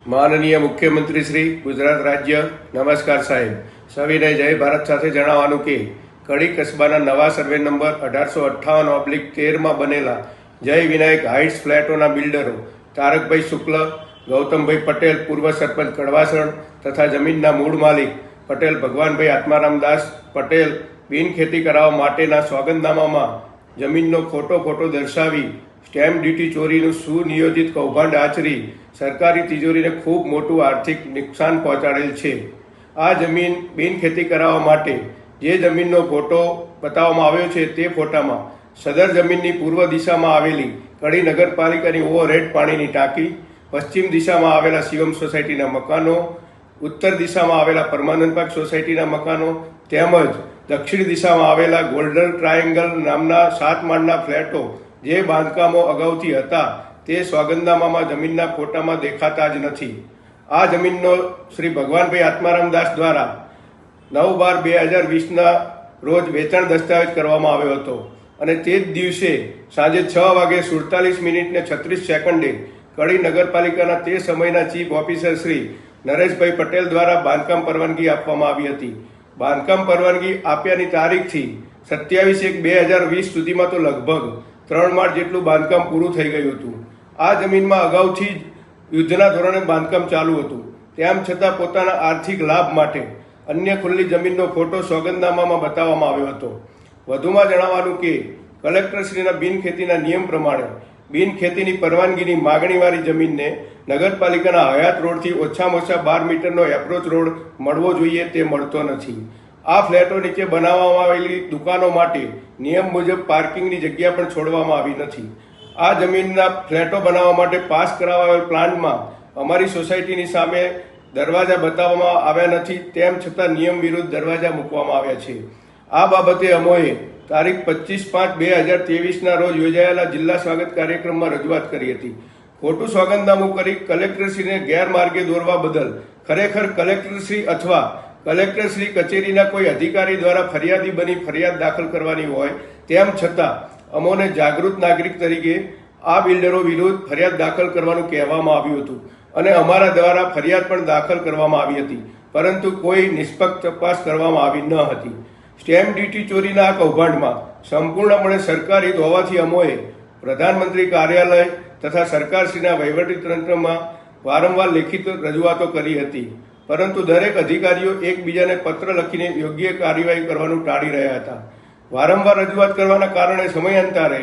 માનનીય મુખ્યમંત્રી શ્રી ગુજરાત રાજ્ય, નમસ્કાર સાહેબ. સવિનય જય ભારત સાથે જણાવવાનું કે કડી કસ્બાના નવા સર્વે નંબર 1858/13માં બનેલા જય વિનાયક હાઇટ્સ ફ્લેટોના બિલ્ડરો તારકભાઈ શુક્લ, ગૌતમભાઈ પટેલ, પૂર્વ સરપંચ કડવાસણ તથા જમીનના મૂળ માલિક પટેલ ભગવાનભાઈ આત્મારામ દાસ પટેલ બિનખેતી કરાવવા માટેના સોગંદનામામાં જમીનનો ખોટો દર્શાવી સ્ટેમ્પ ડ્યુટી ચોરીનું સુનિયોજિત કૌભાંડ આચરી સરકારી તિજોરીને ખૂબ મોટું આર્થિક નુકસાન પહોંચાડેલ છે. આ જમીન બિનખેતી કરાવવા માટે જે જમીનનો ફોટો બતાવવામાં આવ્યો છે તે ફોટામાં સદર જમીનની પૂર્વ દિશામાં આવેલી કડી નગરપાલિકાની ઓવરહેડ પાણીની ટાંકી, પશ્ચિમ દિશામાં આવેલા શિવમ સોસાયટીના મકાનો, ઉત્તર દિશામાં આવેલા પરમાનંદ પાર્ક સોસાયટીના મકાનો તેમજ દક્ષિણ દિશામાં આવેલા ગોલ્ડન ટ્રાયેંગલ નામના 7 માળના ફ્લેટો જે બાંધકામો અગાઉથી હતા તે સોગંદનામામાં જમીનના ફોટામાં દેખાતા જ નથી. આ જમીનનો શ્રી ભગવાનભાઈ આત્મારામ દાસ દ્વારા 9/12/2020ના રોજ વેચાણ દસ્તાવેજ કરવામાં આવ્યો હતો અને તે જ દિવસે સાંજે 6:47:36 કડી નગરપાલિકાના તે સમયના ચીફ ઓફિસર શ્રી નરેશભાઈ પટેલ દ્વારા બાંધકામ પરવાનગી આપવામાં આવી હતી. બાંધકામ પરવાનગી આપ્યાની તારીખથી 27/1/2020 સુધીમાં તો લગભગ 3 માળ જેટલું બાંધકામ પૂરું થઈ ગયું હતું. આ જમીનમાં અગાઉથી જ યુદ્ધના ધોરણે બાંધકામ ચાલુ હતું. તેમ છતાં પોતાના આર્થિક લાભ માટે અન્ય ખુલ્લી જમીનનો ફોટો સોગંદનામામાં બતાવવામાં આવ્યો હતો. વધુમાં જણાવવાનું કે કલેક્ટરશ્રીના બિનખેતીના નિયમ પ્રમાણે બિનખેતીની પરવાનગીની માગણીવાળી જમીનને નગરપાલિકાના હયાત રોડથી ઓછામાં ઓછા 12 મીટરનો એપ્રોચ રોડ મળવો જોઈએ, તે મળતો નથી. આ ફ્લેટો નીચે બનાવવામાં આવેલી દુકાનો માટે નિયમ મુજબ પાર્કિંગની જગ્યા પણ છોડવામાં આવી નથી. આ જમીનના ફ્લેટો બનાવવા માટે પાસ કરાવેલ પ્લાનમાં અમારી સોસાયટીની સામે દરવાજા બતાવવામાં આવ્યા નથી, તેમ છતાં નિયમ વિરુદ્ધ દરવાજા મૂકવામાં આવ્યા છે. આ બાબતે અમોએ તારીખ 25/5/2023ના રોજ યોજાયેલા જિલ્લા સ્વાગત કાર્યક્રમમાં રજૂઆત કરી હતી. ખોટું સોગંદનામું કરી કલેક્ટરશ્રીને ગેરમાર્ગે દોરવા બદલ ખરેખર કલેક્ટરશ્રી અથવા કલેક્ટરશ્રી કચેરીના કોઈ અધિકારી દ્વારા ફરિયાદી બની ફરિયાદ દાખલ કરવાની હોય, તેમ છતાં અમોને જાગૃત નાગરિક તરીકે આ બિલ્ડરો વિરુદ્ધ ફરિયાદ દાખલ કરવાનું કહેવામાં આવ્યું હતું અને અમારા દ્વારા ફરિયાદ પણ દાખલ કરવામાં આવી હતી, પરંતુ કોઈ નિષ્પક્ષ તપાસ કરવામાં આવી ન હતી. સ્ટેમ્પ ડ્યુટી ચોરીના આ કૌભાંડમાં સંપૂર્ણપણે સરકારી હોવાથી અમોએ પ્રધાનમંત્રી કાર્યાલય તથા સરકારશ્રીના વહીવટીતંત્રમાં વારંવાર લેખિત રજૂઆતો કરી હતી, પરંતુ દરેક અધિકારીઓ એકબીજાને પત્ર લખીને યોગ્ય કાર્યવાહી કરવાનું ટાળી રહ્યા હતા. વારંવાર રજૂઆત કરવાના કારણે સમયાંતરે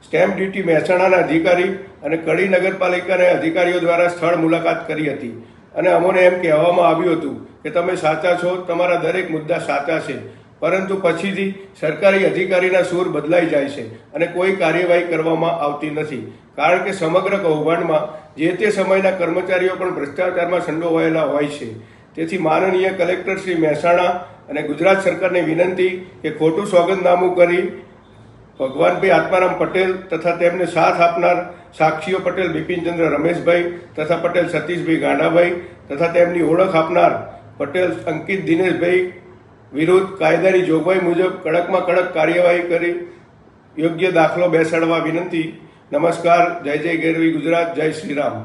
સ્ટેમ્પ ડ્યુટી મહેસાણાના અધિકારી અને કડી નગરપાલિકાના અધિકારીઓ દ્વારા સ્થળ મુલાકાત કરી હતી અને અમોને એમ કહેવામાં આવ્યું હતું કે તમે સાચા છો, તમારા દરેક મુદ્દા સાચા છે, પરંતુ પછીથી સરકારી અધિકારીના સૂર બદલાઈ જાય છે અને કોઈ કાર્યવાહી કરવામાં આવતી નથી, કારણ કે સમગ્ર કૌભાંડમાં જે તે સમયના કર્મચારીઓ પણ ભ્રષ્ટાચારમાં સંડોવાયેલા હોય છે. તેથી માનનીય કલેક્ટર શ્રી મહેસાણા અને ગુજરાત સરકારને વિનંતી કે ખોટું સોગંદનામું કરી ભગવાનભાઈ આત્મારામ પટેલ તથા તેમને સાથ આપનાર સાક્ષીઓ પટેલ બિપિનચંદ્ર રમેશભાઈ તથા પટેલ સતીશભાઈ ગાંડાભાઈ તથા તેમની ઓળખ આપનાર પટેલ અંકિત દિનેશભાઈ વિરુદ્ધ કાયદાની જોગવાઈ મુજબ કડકમાં કડક કાર્યવાહી કરી યોગ્ય દાખલો બેસાડવા વિનંતી. નમસ્કાર. જય જય ગરવી ગુજરાત. જય શ્રી રામ.